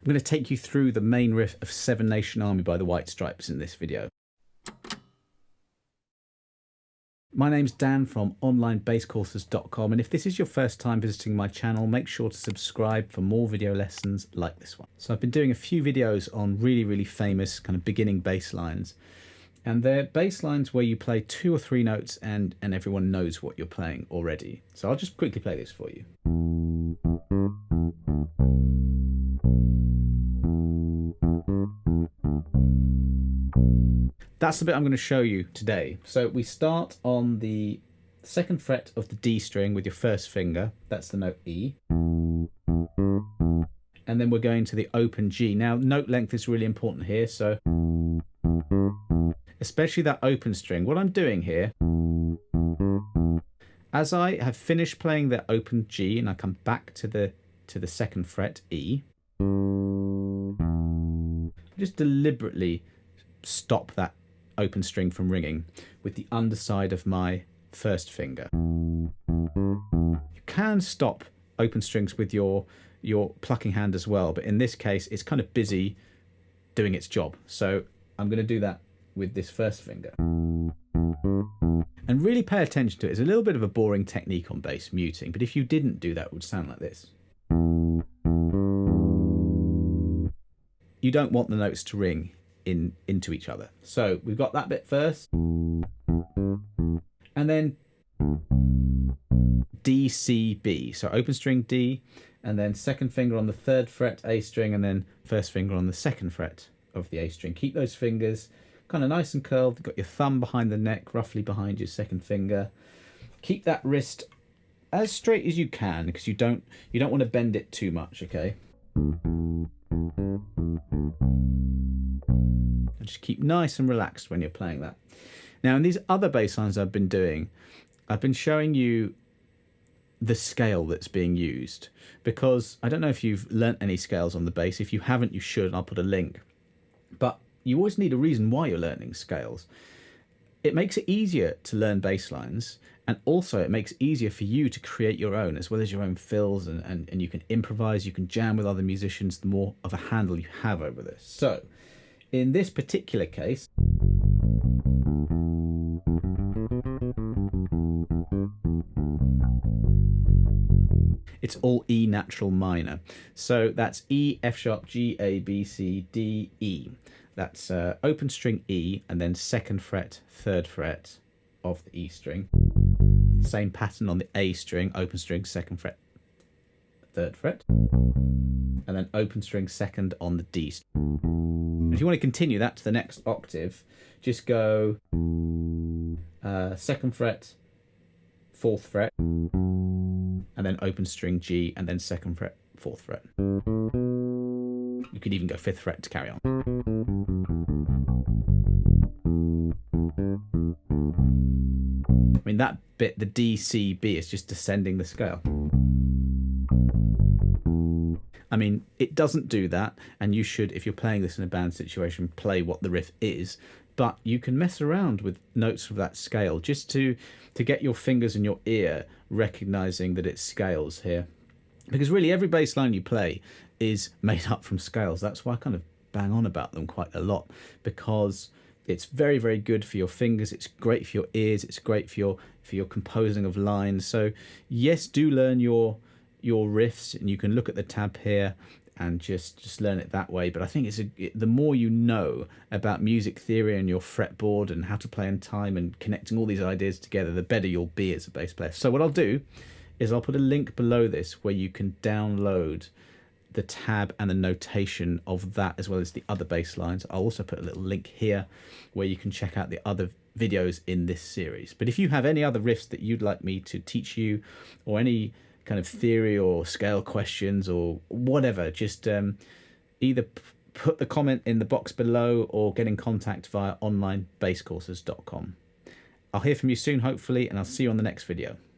I'm going to take you through the main riff of Seven Nation Army by the White Stripes in this video. My name's Dan from onlinebasscourses.com, and if this is your first time visiting my channel, make sure to subscribe for more video lessons like this one. So I've been doing a few videos on really famous kind of beginning bass lines, and they're bass lines where you play 2 or 3 notes and everyone knows what you're playing already. So I'll just quickly play this for you. That's the bit I'm going to show you today. So we start on the 2nd fret of the D string with your first finger. That's the note E. And then we're going to the open G. Now, note length is really important here. So especially that open string. What I'm doing here, as I have finished playing the open G and I come back to the 2nd fret E, just deliberately stop that open string from ringing with the underside of my first finger. You can stop open strings with your plucking hand as well, but in this case it's kind of busy doing its job. So I'm going to do that with this first finger. And really pay attention to it. It's a little bit of a boring technique on bass, muting, but if you didn't do that, it would sound like this. You don't want the notes to ring into each other. So we've got that bit first, and then D, C, B. So open string D, and then 2nd finger on the 3rd fret A string, and then 1st finger on the 2nd fret of the A string. Keep those fingers kind of nice and curled. You've got your thumb behind the neck, roughly behind your 2nd finger. Keep that wrist as straight as you can, because you don't want to bend it too much, okay? Just keep nice and relaxed when you're playing that. Now, in these other bass lines I've been doing, I've been showing you the scale that's being used, because I don't know if you've learnt any scales on the bass. If you haven't, you should. I'll put a link. But you always need a reason why you're learning scales. It makes it easier to learn bass lines, and also it makes it easier for you to create your own, as well as your own fills, and you can improvise, you can jam with other musicians, the more of a handle you have over this. So in this particular case, it's all E natural minor. So that's E, F sharp, G, A, B, C, D, E. That's open string E, and then 2nd fret, 3rd fret of the E string. Same pattern on the A string, open string, 2nd fret, 3rd fret. And then open string 2nd on the D string. If you want to continue that to the next octave, just go 2nd fret, 4th fret, and then open string G, and then 2nd fret, 4th fret. You could even go 5th fret to carry on. I mean, that bit, the D, C, B, is just descending the scale. I mean, it doesn't do that, and you should, if you're playing this in a band situation, play what the riff is, but you can mess around with notes of that scale just to get your fingers and your ear recognizing that it's scales here. Because really every bass line you play is made up from scales. That's why I kind of bang on about them quite a lot, because it's very good for your fingers, it's great for your ears, it's great for your composing of lines. So yes, do learn your riffs, and you can look at the tab here and just learn it that way. But I think the more you know about music theory and your fretboard and how to play in time and connecting all these ideas together, the better you'll be as a bass player. So what I'll do is I'll put a link below this where you can download the tab and the notation of that, as well as the other bass lines. I'll also put a little link here where you can check out the other videos in this series. But if you have any other riffs that you'd like me to teach you, or any kind of theory or scale questions or whatever, just either put the comment in the box below or get in contact via onlinebasscourses.com. I'll hear from you soon, hopefully, and I'll see you on the next video.